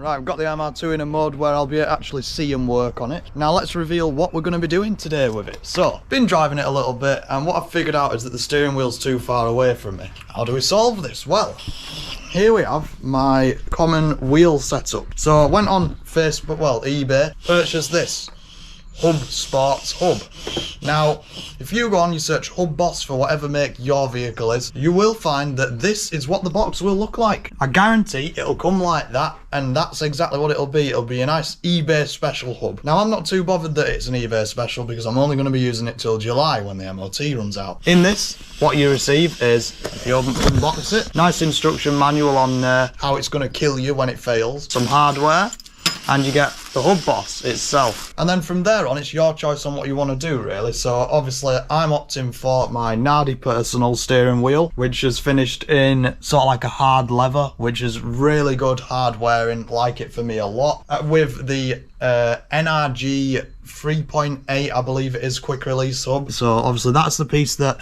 Right, I've got the MR2 in a mode where I'll be able to actually see and work on it. Now let's reveal what we're going to be doing today with it. So, been driving it a little bit, and what I've figured out is that the steering wheel's too far away from me. How do we solve this? Well, here we have my common wheel setup. So I went on Facebook, well, eBay, purchased this Hub Sports Hub. Now, if you go on, you search Hub Boss for whatever make your vehicle is, you will find that this is what the box will look like. I guarantee it'll come like that, and that's exactly what it'll be. It'll be a nice eBay special hub. Now, I'm not too bothered that it's an eBay special because I'm only going to be using it till July when the MOT runs out. In this, what you receive is, if you unbox it, nice instruction manual on how it's going to kill you when it fails, some hardware, and you get the Hub Boss itself. And then from there on, it's your choice on what you want to do, really. So obviously, I'm opting for my Nardi personal steering wheel, which is finished in sort of like a hard leather, which is really good hard wearing, like it for me a lot. With the NRG 3.8, I believe it is, quick release hub. So obviously, that's the piece that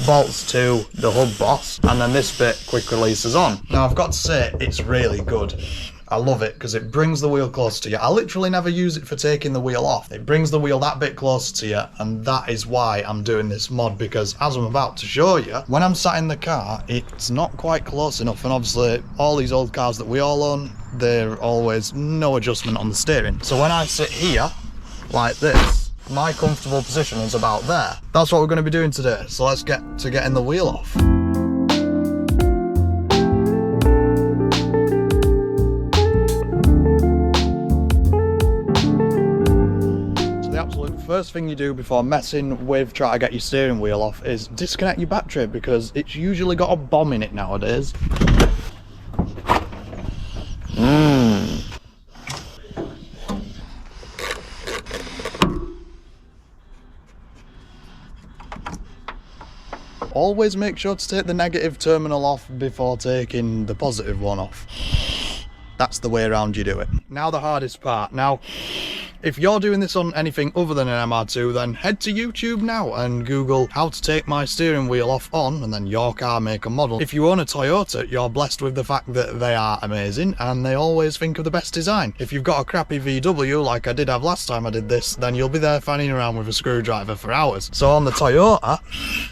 bolts to the Hub Boss, and then this bit quick releases on. Now, I've got to say, it's really good. I love it because it brings the wheel close to you. I literally never use it for taking the wheel off. It brings the wheel that bit closer to you, and that is why I'm doing this mod, because as I'm about to show you, when I'm sat in the car, it's not quite close enough. And obviously, all these old cars that we all own, they're always no adjustment on the steering. So when I sit here, like this, my comfortable position is about there. That's what we're going to be doing today. So let's get to getting the wheel off. First thing you do before messing with trying to get your steering wheel off is disconnect your battery, because it's usually got a bomb in it nowadays. Always make sure to take the negative terminal off before taking the positive one off. That's the way around you do it. Now the hardest part. Now, if you're doing this on anything other than an MR2, then head to YouTube now and Google how to take my steering wheel off on, and then your car, make and model. If you own a Toyota, you're blessed with the fact that they are amazing and they always think of the best design. If you've got a crappy VW, like I did have last time I did this, then you'll be there fanning around with a screwdriver for hours. So on the Toyota,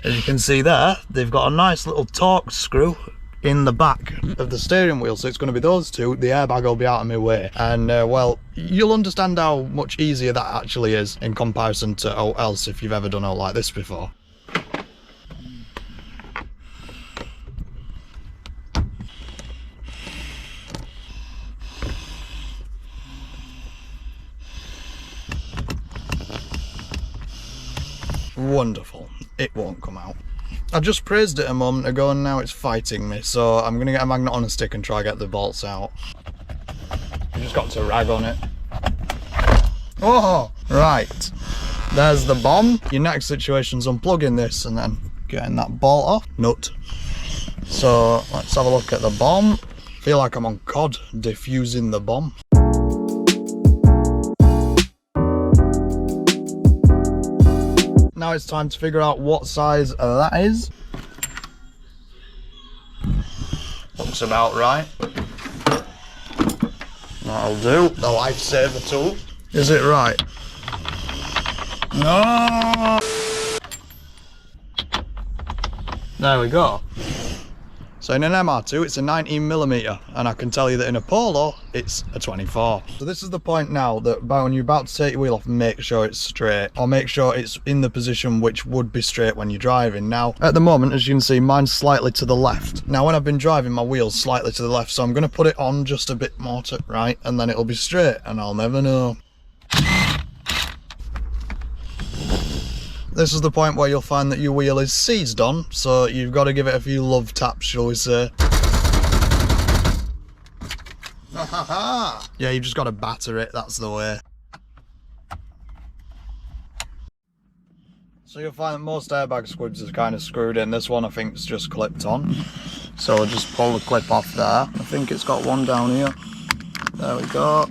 as you can see there, they've got a nice little torque screw in the back of the steering wheel, so it's going to be those two. The airbag will be out of my way, and well, you'll understand how much easier that actually is in comparison to all else if you've ever done all like this before. Wonderful. It won't come out. I just praised it a moment ago and now it's fighting me, so I'm going to get a magnet on a stick and try to get the bolts out. You just got to rag on it. Oh, right. There's the bomb. Your next situation's unplugging this and then getting that bolt off. Nut. So let's have a look at the bomb. I feel like I'm on COD, defusing the bomb. Now it's time to figure out what size that is. Looks about right. That'll do. The lifesaver tool. Is it right? No! There we go. So in an MR2 it's a 19mm, and I can tell you that in a Polo it's a 24. So this is the point now that when you're about to take your wheel off, make sure it's straight, or make sure it's in the position which would be straight when you're driving. Now at the moment, as you can see, mine's slightly to the left. Now when I've been driving, my wheel's slightly to the left, so I'm going to put it on just a bit more to right, and then it'll be straight, and I'll never know. This is the point where you'll find that your wheel is seized on, so you've got to give it a few love taps, shall we say. Yeah, you've just got to batter it, that's the way. So you'll find that most airbag squibs are kind of screwed in. This one I think is just clipped on. So I'll just pull the clip off there. I think it's got one down here. There we go.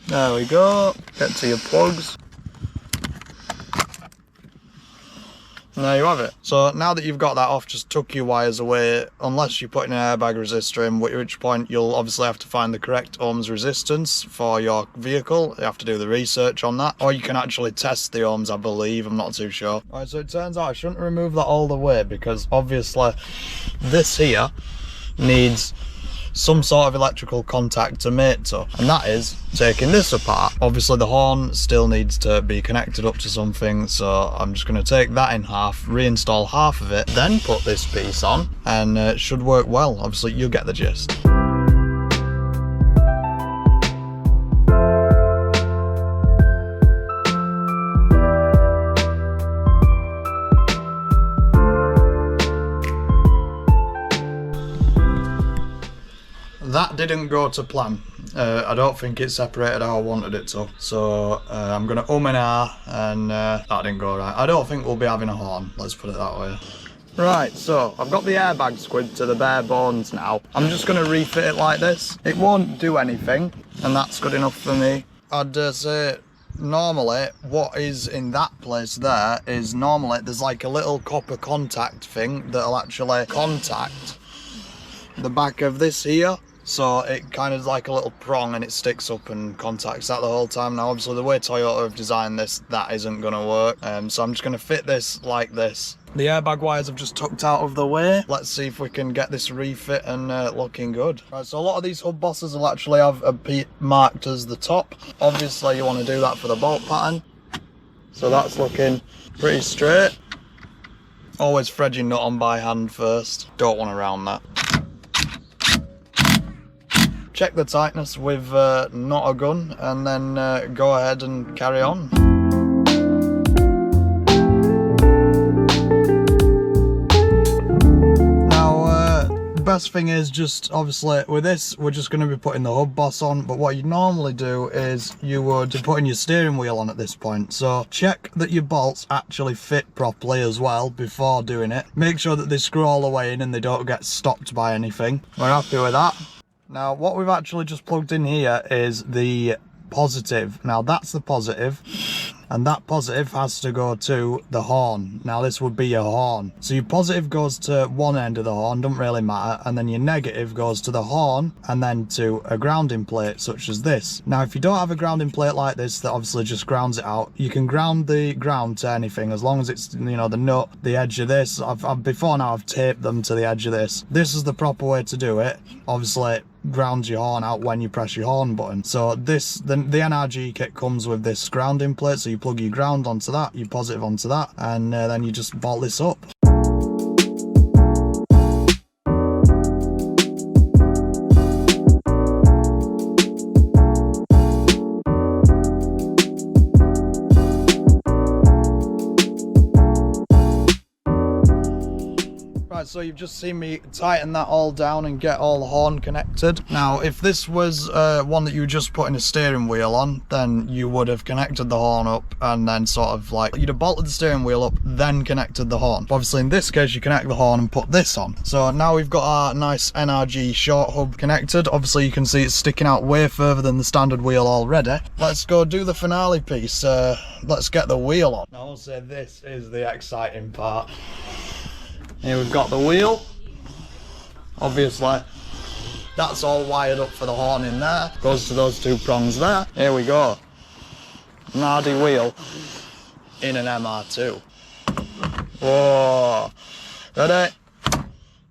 There we go. Get to your plugs. And there you have it. So now that you've got that off, just tuck your wires away, unless you're putting an airbag resistor in, at which point you'll obviously have to find the correct ohms resistance for your vehicle. You have to do the research on that. Or you can actually test the ohms, I believe. I'm not too sure. Alright, so it turns out I shouldn't remove that all the way, because obviously this here needs some sort of electrical contact to mate to, and that is taking this apart. Obviously the horn still needs to be connected up to something, so I'm just going to take that in half, reinstall half of it, then put this piece on, and it should work well. Obviously you'll get the gist. That didn't go to plan. I don't think it separated how I wanted it to. So I'm going to and ah, and that didn't go right. I don't think we'll be having a horn, let's put it that way. Right, so I've got the airbag squid to the bare bones now. I'm just going to refit it like this. It won't do anything, and that's good enough for me. I'd say normally what is in that place there is normally there's like a little copper contact thing that'll actually contact the back of this here. So it kind of like a little prong and it sticks up and contacts that the whole time. Now obviously the way Toyota have designed this, that isn't going to work. So I'm just going to fit this like this. The airbag wires have just tucked out of the way. Let's see if we can get this refit and looking good. Right, so a lot of these hub bosses will actually have a marked as the top. Obviously you want to do that for the bolt pattern. So that's looking pretty straight. Always thread your nut on by hand first. Don't want to round that. Check the tightness with not a gun, and then go ahead and carry on. Now the best thing is just obviously with this we're just going to be putting the hub boss on, but what you normally do is you would be putting your steering wheel on at this point. So check that your bolts actually fit properly as well before doing it. Make sure that they screw all the way in and they don't get stopped by anything. We're happy with that. Now what we've actually just plugged in here is the positive. Now that's the positive, and that positive has to go to the horn. Now this would be your horn. So your positive goes to one end of the horn, doesn't really matter, and then your negative goes to the horn and then to a grounding plate such as this. Now if you don't have a grounding plate like this that obviously just grounds it out, you can ground the ground to anything as long as it's, you know, the nut, the edge of this. Before now I've taped them to the edge of this. This is the proper way to do it. Obviously grounds your horn out when you press your horn button. So this, the NRG kit comes with this grounding plate, so you plug your ground onto that, your positive onto that, and then you just bolt this up. So you've just seen me tighten that all down and get all the horn connected. Now if this was one that you were just putting a steering wheel on, then you would have connected the horn up and then sort of like you'd have bolted the steering wheel up then connected the horn. But obviously in this case you connect the horn and put this on. So now we've got our nice NRG short hub connected. Obviously you can see it's sticking out way further than the standard wheel already. Let's go do the finale piece. Let's get the wheel on. Now I'll say this is the exciting part. Here we've got the wheel. Obviously that's all wired up for the horn in there. Goes to those two prongs there. Here we go. An hardy wheel in an MR2. Whoa. Ready?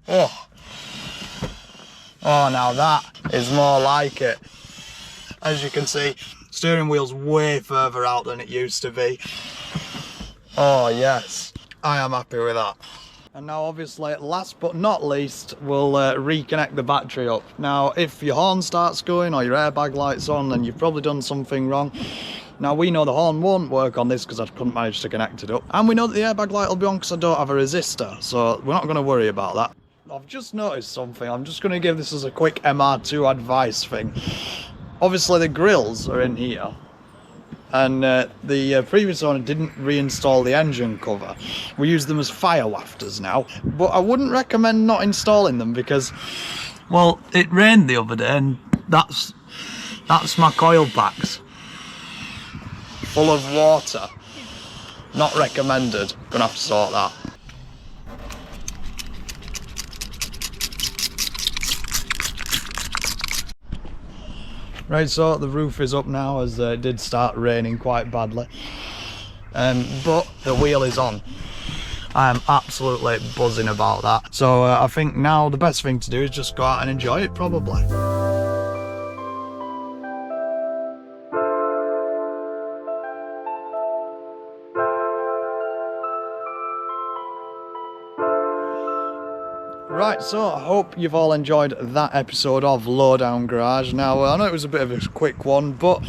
Oh. Oh, now that is more like it. As you can see, steering wheel's way further out than it used to be. Oh yes, I am happy with that. And now obviously, last but not least, we'll reconnect the battery up. Now, if your horn starts going or your airbag light's on, then you've probably done something wrong. Now, we know the horn won't work on this because I couldn't manage to connect it up. And we know that the airbag light will be on because I don't have a resistor, so we're not going to worry about that. I've just noticed something. I'm just going to give this as a quick MR2 advice thing. Obviously, the grills are in here. And the previous owner didn't reinstall the engine cover. We use them as fire wafters now. But I wouldn't recommend not installing them because, well, it rained the other day and that's my coil packs full of water. Not recommended. Gonna have to sort that. Right, so the roof is up now, as it did start raining quite badly. But the wheel is on. I am absolutely buzzing about that. So I think now the best thing to do is just go out and enjoy it, probably. Right, so I hope you've all enjoyed that episode of Lowdown Garage. Now, I know it was a bit of a quick one, but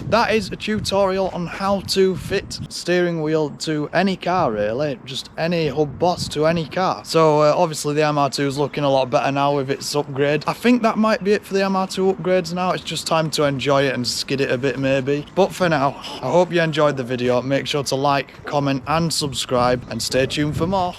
that is a tutorial on how to fit steering wheel to any car, really. Just any hub boss to any car. So, obviously the MR2 is looking a lot better now with its upgrade. I think that might be it for the MR2 upgrades now. It's just time to enjoy it and skid it a bit, maybe. But for now, I hope you enjoyed the video. Make sure to like, comment and subscribe, and stay tuned for more.